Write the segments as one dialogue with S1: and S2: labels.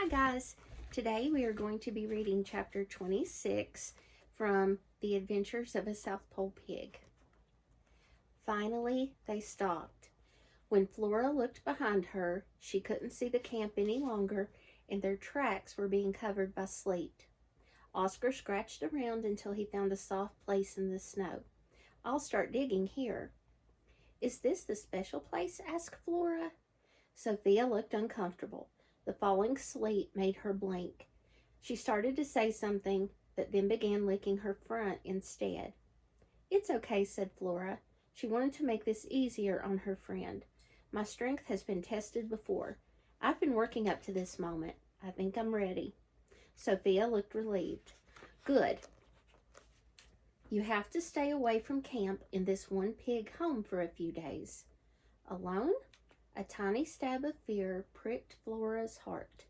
S1: Hi guys, today we are going to be reading chapter 26 from The Adventures of a South Pole Pig. Finally, they stopped. When Flora looked behind her, she couldn't see the camp any longer and their tracks were being covered by sleet. Oscar scratched around until he found a soft place in the snow. "I'll start digging here." "Is this the special place?" asked Flora. Sophia looked uncomfortable. The falling sleet made her blink. She started to say something, but then began licking her front instead. "It's okay," said Flora. She wanted to make this easier on her friend. "My strength has been tested before. I've been working up to this moment. I think I'm ready." Sophia looked relieved. "Good. You have to stay away from camp in this one pig home for a few days." "Alone?" A tiny stab of fear pricked Flora's heart.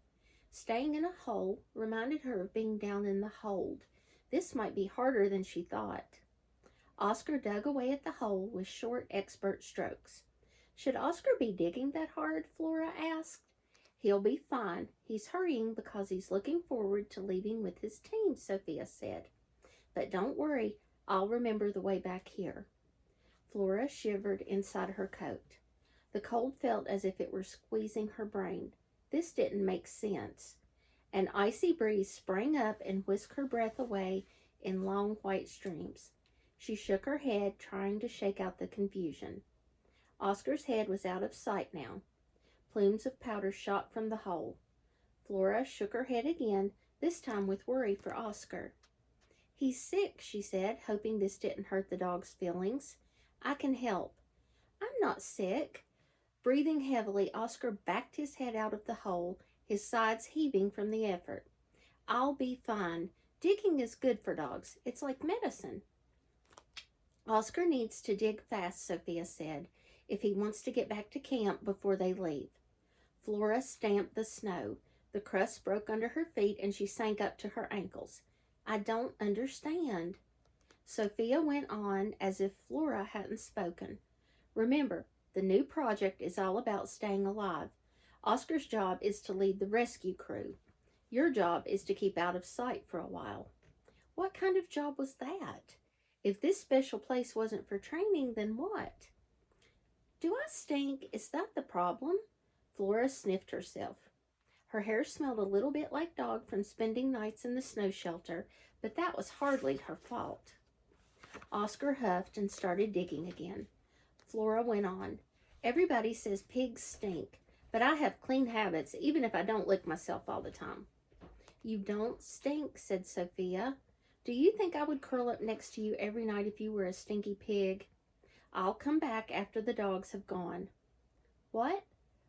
S1: Staying in a hole reminded her of being down in the hold. This might be harder than she thought. Oscar dug away at the hole with short, expert strokes. "Should Oscar be digging that hard?" Flora asked. "He'll be fine. He's hurrying because he's looking forward to leaving with his team," Sophia said. "But don't worry, I'll remember the way back here." Flora shivered inside her coat. The cold felt as if it were squeezing her brain. This didn't make sense. An icy breeze sprang up and whisked her breath away in long white streams. She shook her head, trying to shake out the confusion. Oscar's head was out of sight now. Plumes of powder shot from the hole. Flora shook her head again, this time with worry for Oscar. "He's sick," she said, hoping this didn't hurt the dog's feelings. "I can help." "I'm not sick." Breathing heavily, Oscar backed his head out of the hole, his sides heaving from the effort. "I'll be fine. Digging is good for dogs. It's like medicine." "Oscar needs to dig fast," Sophia said, "if he wants to get back to camp before they leave." Flora stamped the snow. The crust broke under her feet and she sank up to her ankles. "I don't understand." Sophia went on as if Flora hadn't spoken. "Remember, the new project is all about staying alive. Oscar's job is to lead the rescue crew. Your job is to keep out of sight for a while." What kind of job was that? If this special place wasn't for training, then what? "Do I stink? Is that the problem?" Flora sniffed herself. Her hair smelled a little bit like dog from spending nights in the snow shelter, but that was hardly her fault. Oscar huffed and started digging again. Flora went on. "Everybody says pigs stink, but I have clean habits even if I don't lick myself all the time." "You don't stink," said Sophia. "Do you think I would curl up next to you every night if you were a stinky pig?" "I'll come back after the dogs have gone." "What?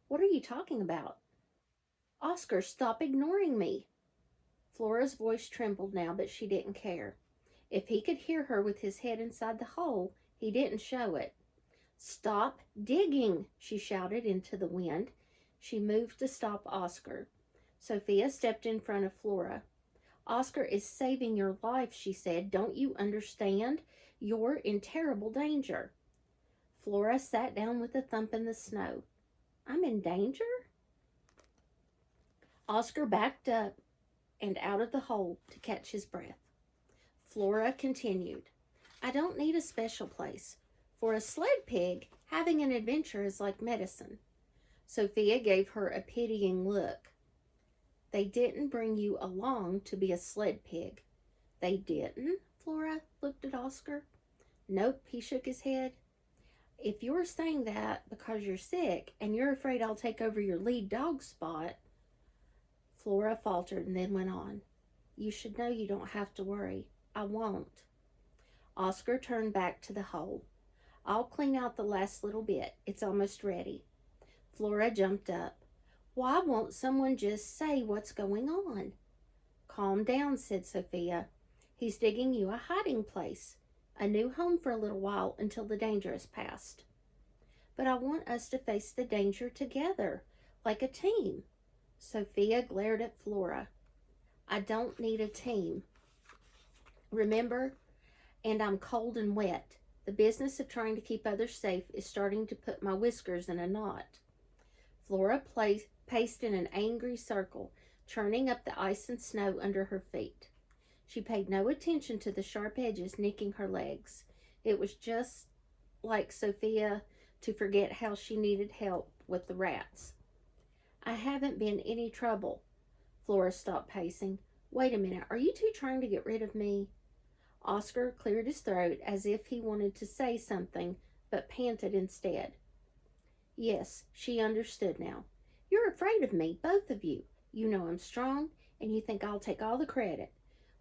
S1: What are you talking about?" "Oscar, stop ignoring me." Flora's voice trembled now, but she didn't care. If he could hear her with his head inside the hole, he didn't show it. "Stop digging," she shouted into the wind. She moved to stop Oscar. Sophia stepped in front of Flora. "Oscar is saving your life," she said. "Don't you understand? You're in terrible danger." Flora sat down with a thump in the snow. "I'm in danger?" Oscar backed up and out of the hole to catch his breath. Flora continued. "I don't need a special place. For a sled pig, having an adventure is like medicine." Sophia gave her a pitying look. "They didn't bring you along to be a sled pig." "They didn't?" Flora looked at Oscar. "Nope," he shook his head. "If you're saying that because you're sick and you're afraid I'll take over your lead dog spot." Flora faltered and then went on. "You should know you don't have to worry. I won't." Oscar turned back to the hole. "I'll clean out the last little bit. It's almost ready." Flora jumped up. "Why won't someone just say what's going on?" "Calm down," said Sophia. "He's digging you a hiding place, a new home for a little while until the danger is past." "But I want us to face the danger together, like a team." Sophia glared at Flora. "I don't need a team. Remember? And I'm cold and wet. The business of trying to keep others safe is starting to put my whiskers in a knot." Flora paced in an angry circle. churning up the ice and snow under her feet. She paid no attention to the sharp edges nicking her legs. It was just like Sophia to forget how she needed help with the rats. I haven't been any trouble. Flora stopped pacing. Wait a minute, are you two trying to get rid of me? Oscar cleared his throat as if he wanted to say something, but panted instead. Yes, she understood now. You're afraid of me, both of you. You know I'm strong, and you think I'll take all the credit.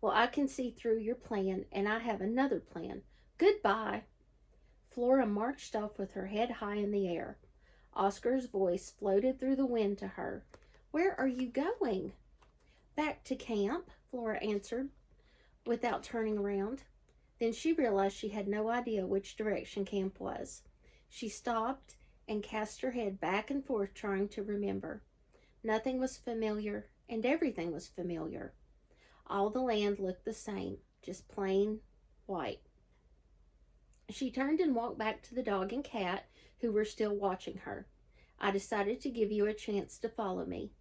S1: Well, I can see through your plan, and I have another plan. Goodbye. Flora marched off with her head high in the air. Oscar's voice floated through the wind to her. Where are you going? Back to camp, Flora answered, without turning around. Then she realized she had no idea which direction camp was. She stopped and cast her head back and forth, trying to remember. Nothing was familiar, and everything was familiar. All the land looked the same, just plain white. She turned and walked back to the dog and cat, who were still watching her. I decided to give you a chance to follow me.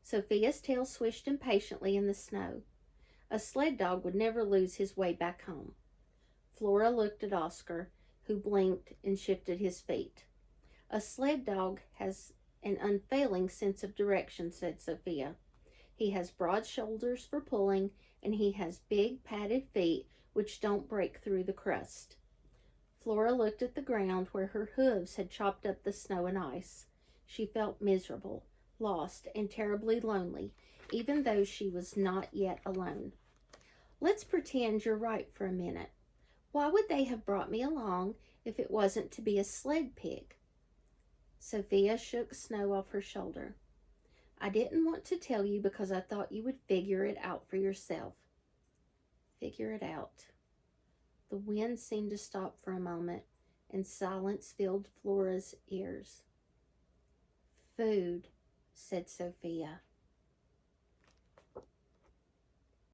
S1: Sophia's tail swished impatiently in the snow. A sled dog would never lose his way back home. Flora looked at Oscar, who blinked and shifted his feet. A sled dog has an unfailing sense of direction, said Sophia. He has broad shoulders for pulling, and he has big padded feet which don't break through the crust. Flora looked at the ground where her hooves had chopped up the snow and ice. She felt miserable, lost, and terribly lonely, even though she was not yet alone. Let's pretend you're right for a minute. Why would they have brought me along if it wasn't to be a sled pig? Sophia shook snow off her shoulder. I didn't want to tell you because I thought you would figure it out for yourself. Figure it out. The wind seemed to stop for a moment, and silence filled Flora's ears. Food, said Sophia.